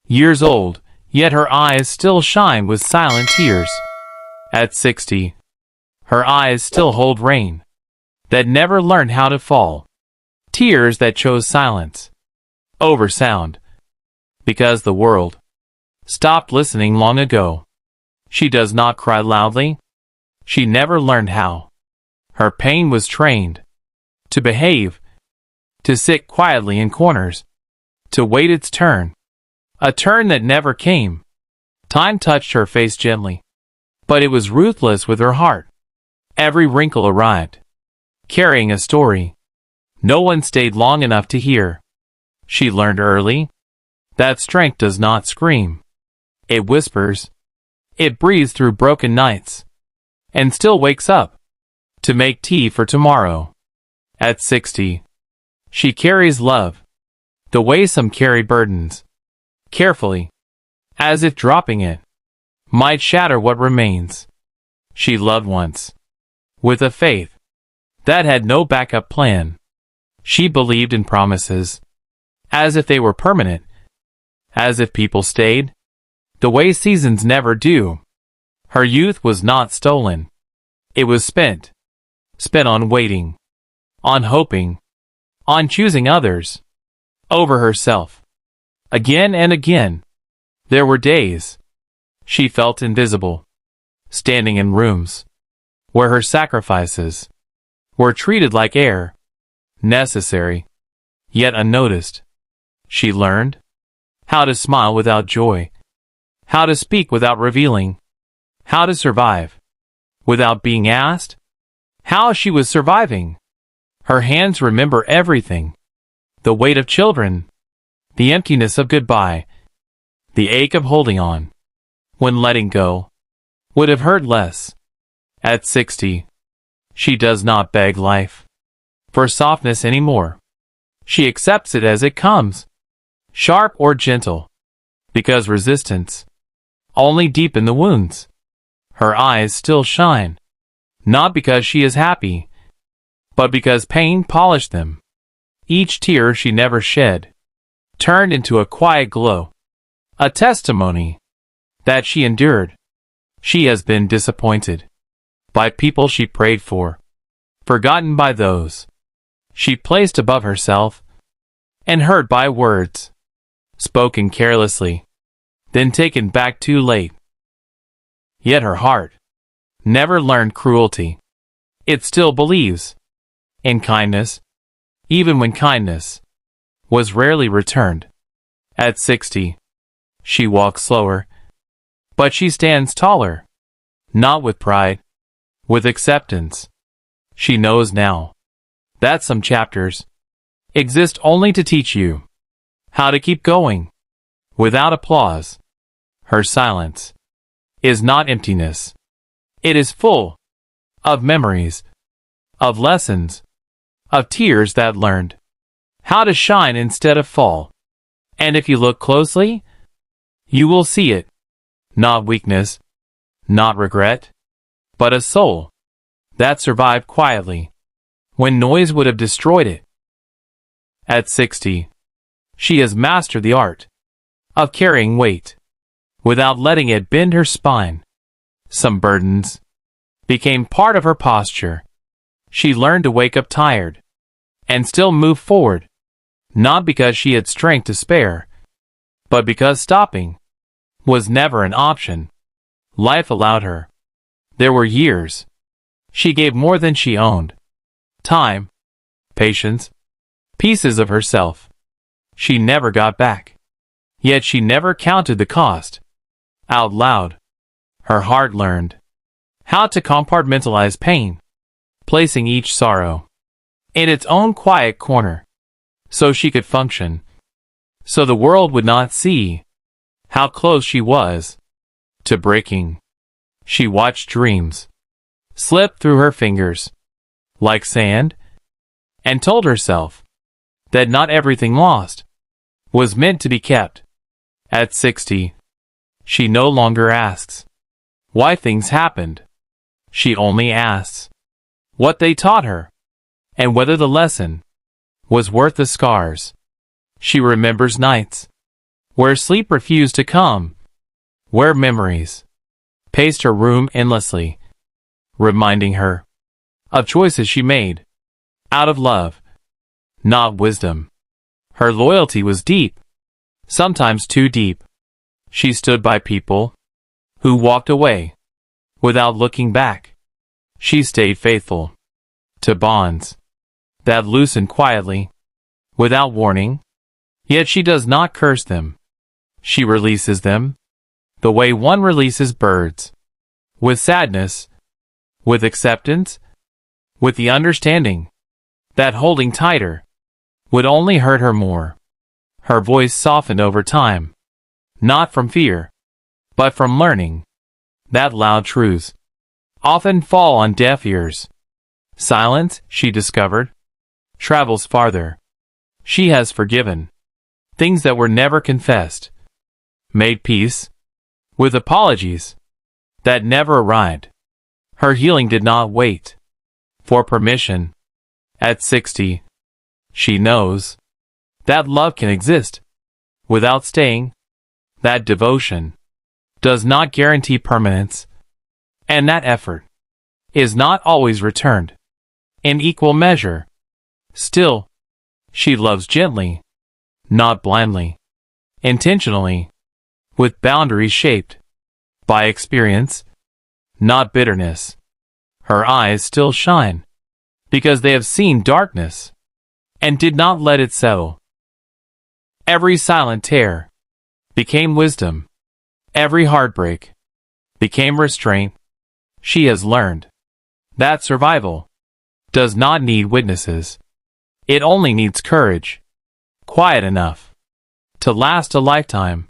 Years old, yet her eyes still shine with silent tears. At 60, her eyes still hold rain that never learned how to fall. Tears that chose silence over sound, because the world stopped listening long ago. She does not cry loudly. She never learned how. Her pain was trained to behave, to sit quietly in corners, to wait its turn, a turn that never came. Time touched her face gently, but it was ruthless with her heart. Every wrinkle arrived, carrying a story no one stayed long enough to hear. She learned early that strength does not scream. It whispers. It breathes through broken nights, and still wakes up to make tea for tomorrow. At 60, she carries love, the way some carry burdens, carefully, as if dropping it might shatter what remains. She loved once, with a faith that had no backup plan. She believed in promises, as if they were permanent, as if people stayed the way seasons never do. Her youth was not stolen. It was spent on waiting, on hoping, on choosing others over herself. Again and again, there were days she felt invisible, standing in rooms where her sacrifices were treated like air, necessary, yet unnoticed. She learned how to smile without joy, how to speak without revealing, how to survive without being asked how she was surviving. Her hands remember everything: the weight of children, the emptiness of goodbye, the ache of holding on when letting go would have hurt less. At 60, she does not beg life for softness anymore. She accepts it as it comes, sharp or gentle, because resistance only deepened the wounds. Her eyes still shine, not because she is happy, but because pain polished them. Each tear she never shed turned into a quiet glow, a testimony that she endured. She has been disappointed by people she prayed for, forgotten by those she placed above herself, and hurt by words spoken carelessly, then taken back too late. Yet her heart never learned cruelty. It still believes in kindness, even when kindness was rarely returned. At 60, she walks slower, but she stands taller, not with pride, with acceptance. She knows now that some chapters exist only to teach you how to keep going without applause. Her silence is not emptiness. It is full of memories, of lessons, of tears that learned how to shine instead of fall. And if you look closely, you will see it. Not weakness, not regret, but a soul that survived quietly when noise would have destroyed it. At 60, she has mastered the art of carrying weight without letting it bend her spine. Some burdens became part of her posture. She learned to wake up tired and still move forward, not because she had strength to spare, but because stopping was never an option. Life allowed her. There were years she gave more than she owned: time, patience, pieces of herself she never got back. Yet she never counted the cost out loud. Her heart learned how to compartmentalize pain, placing each sorrow in its own quiet corner so she could function, so the world would not see how close she was to breaking. She watched dreams slip through her fingers like sand, and told herself that not everything lost was meant to be kept. At 60, she no longer asks why things happened. She only asks what they taught her, and whether the lesson was worth the scars. She remembers nights where sleep refused to come, where memories paced her room endlessly, reminding her of choices she made out of love, not wisdom. Her loyalty was deep, sometimes too deep. She stood by people who walked away without looking back. She stayed faithful to bonds that loosened quietly, without warning. Yet she does not curse them. She releases them the way one releases birds, with sadness, with acceptance, with the understanding that holding tighter would only hurt her more. Her voice softened over time, not from fear, but from learning that loud truths often fall on deaf ears. Silence, she discovered, travels farther. She has forgiven things that were never confessed, made peace with apologies that never arrived. Her healing did not wait for permission. At 60, she knows that love can exist without staying, that devotion does not guarantee permanence, and that effort is not always returned in equal measure. Still, she loves gently, not blindly, intentionally, with boundaries shaped by experience, not bitterness. Her eyes still shine because they have seen darkness and did not let it settle. Every silent tear became wisdom. Every heartbreak became restraint. She has learned that survival does not need witnesses. It only needs courage, quiet enough to last a lifetime.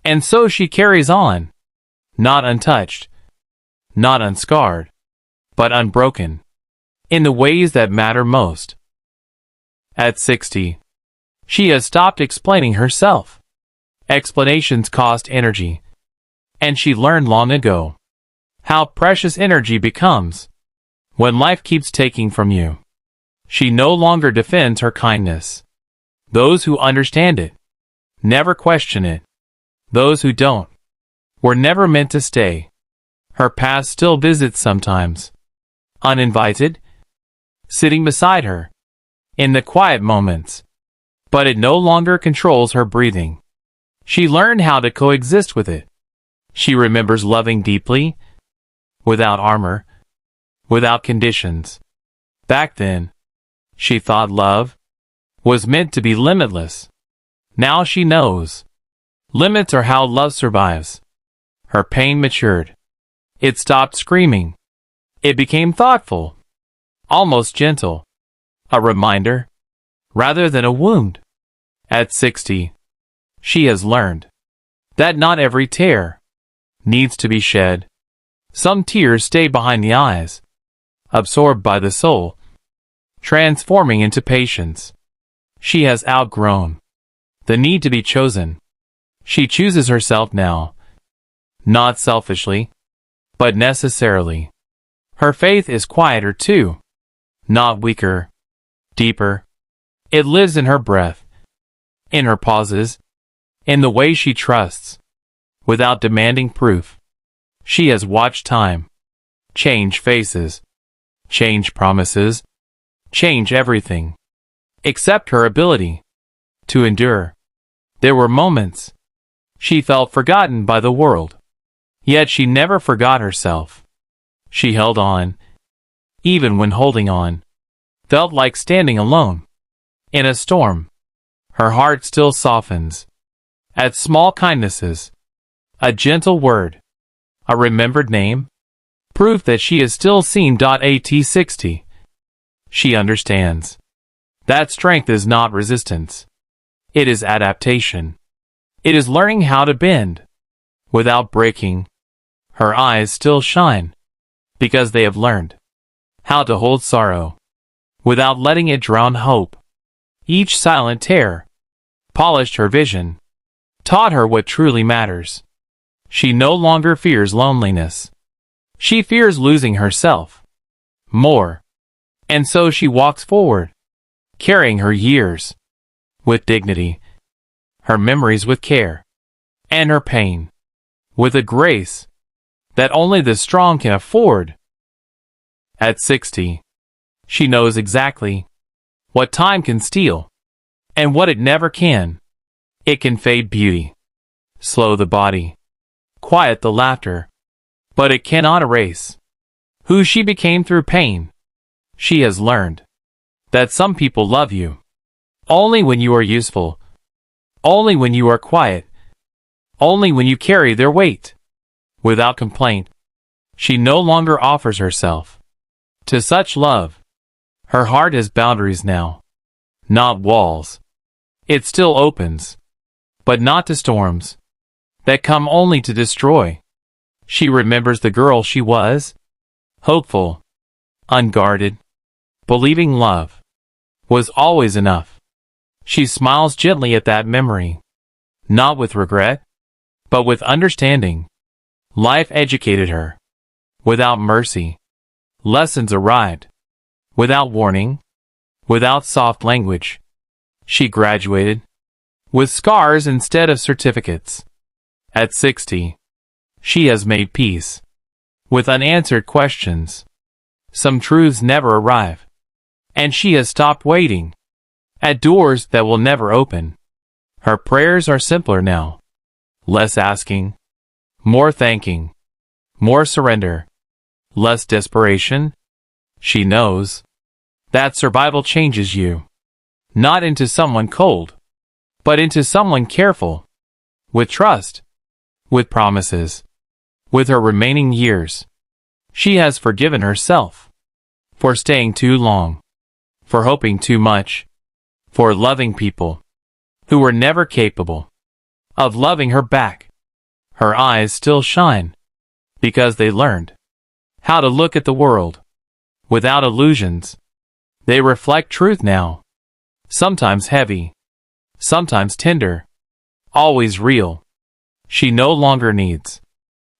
And so she carries on, not untouched, not unscarred, but unbroken, in the ways that matter most. At 60, she has stopped explaining herself. Explanations cost energy, and she learned long ago how precious energy becomes when life keeps taking from you. She no longer defends her kindness. Those who understand it never question it. Those who don't were never meant to stay. Her past still visits sometimes, uninvited, sitting beside her in the quiet moments, but it no longer controls her breathing. She learned how to coexist with it. She remembers loving deeply, without armor, without conditions. Back then, she thought love was meant to be limitless. Now she knows limits are how love survives. Her pain matured. It stopped screaming. It became thoughtful, almost gentle, a reminder rather than a wound. At 60, she has learned that not every tear needs to be shed. Some tears stay behind the eyes, absorbed by the soul, transforming into patience. She has outgrown the need to be chosen. She chooses herself now, not selfishly, but necessarily. Her faith is quieter too, not weaker, deeper. It lives in her breath, in her pauses, in the way she trusts, without demanding proof. She has watched time change faces, change promises, change everything, except her ability to endure. There were moments she felt forgotten by the world, yet she never forgot herself. She held on, even when holding on felt like standing alone in a storm. Her heart still softens at small kindnesses, a gentle word, a remembered name, proof that she is still seen. At 60, she understands that strength is not resistance. It is adaptation. It is learning how to bend without breaking. Her eyes still shine because they have learned how to hold sorrow without letting it drown hope. Each silent tear polished her vision, taught her what truly matters. She no longer fears loneliness. She fears losing herself more. And so she walks forward, carrying her years with dignity, her memories with care. and her pain, with a grace that only the strong can afford. At 60, she knows exactly what time can steal, and what it never can. It can fade beauty, slow the body, quiet the laughter, but it cannot erase who she became through pain. She has learned that some people love you only when you are useful, only when you are quiet, only when you carry their weight. Without complaint, she no longer offers herself to such love. Her heart has boundaries now, not walls. It still opens, but not to storms that come only to destroy. She remembers the girl she was, hopeful, unguarded, believing love was always enough. She smiles gently at that memory, not with regret, but with understanding. Life educated her without mercy. Lessons arrived without warning, without soft language. She graduated with scars instead of certificates. At 60, she has made peace with unanswered questions. Some truths never arrive, and she has stopped waiting at doors that will never open. Her prayers are simpler now, less asking, more thanking, more surrender, less desperation. She knows that survival changes you, not into someone cold, but into someone careful, with trust, with promises. With her remaining years, she has forgiven herself for staying too long, for hoping too much, for loving people who were never capable of loving her back. Her eyes still shine because they learned how to look at the world without illusions. They reflect truth now, sometimes heavy, sometimes tender, always real. She no longer needs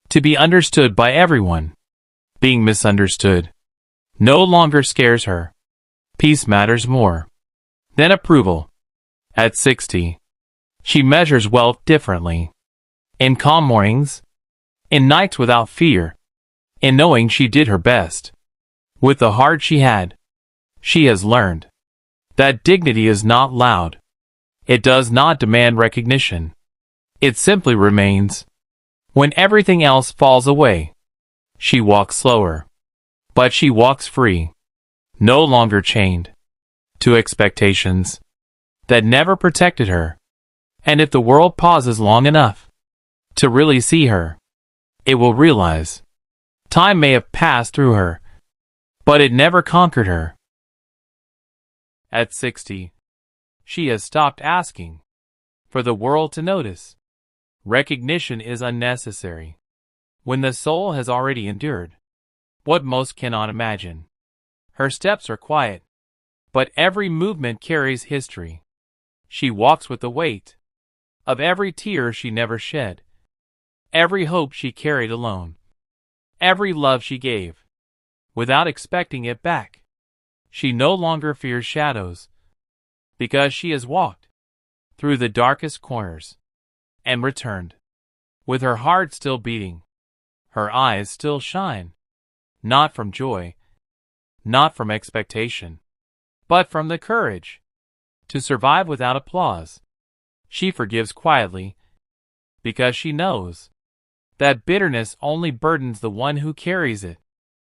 to be understood by everyone. Being misunderstood no longer scares her. Peace matters more than approval. At 60, she measures wealth differently. In calm mornings, in nights without fear, in knowing she did her best with the heart she had. She has learned that dignity is not loud. It does not demand recognition. It simply remains. When everything else falls away, she walks slower, but she walks free, no longer chained to expectations that never protected her. And if the world pauses long enough to really see her, it will realize time may have passed through her, but it never conquered her. At 60, she has stopped asking for the world to notice. Recognition is unnecessary when the soul has already endured what most cannot imagine. Her steps are quiet, but every movement carries history. She walks with the weight of every tear she never shed, every hope she carried alone, every love she gave without expecting it back. She no longer fears shadows because she has walked through the darkest corners and returned with her heart still beating. Her eyes still shine, not from joy, not from expectation, but from the courage to survive without applause. She forgives quietly because she knows that bitterness only burdens the one who carries it.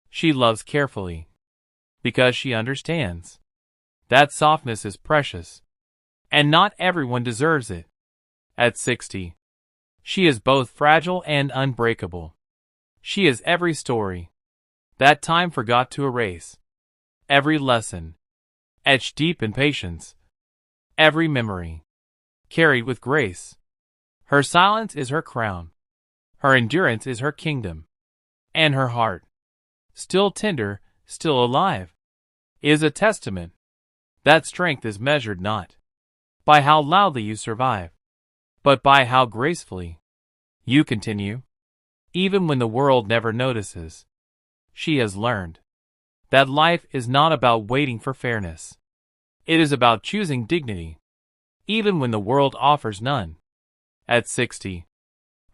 She loves carefully because she understands that softness is precious and not everyone deserves it. At 60, she is both fragile and unbreakable. She is every story that time forgot to erase, every lesson etched deep in patience, every memory carried with grace. Her silence is her crown, her endurance is her kingdom, and her heart, still tender, still alive, is a testament that strength is measured not by how loudly you survive, but by how gracefully you continue, even when the world never notices. She has learned that life is not about waiting for fairness. It is about choosing dignity, even when the world offers none. At 60,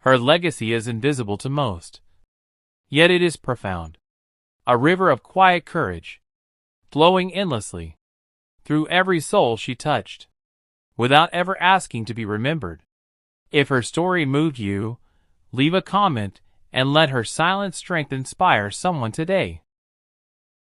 Her legacy is invisible to most, yet it is profound. A river of quiet courage, flowing endlessly through every soul she touched, without ever asking to be remembered. If her story moved you, leave a comment and let her silent strength inspire someone today.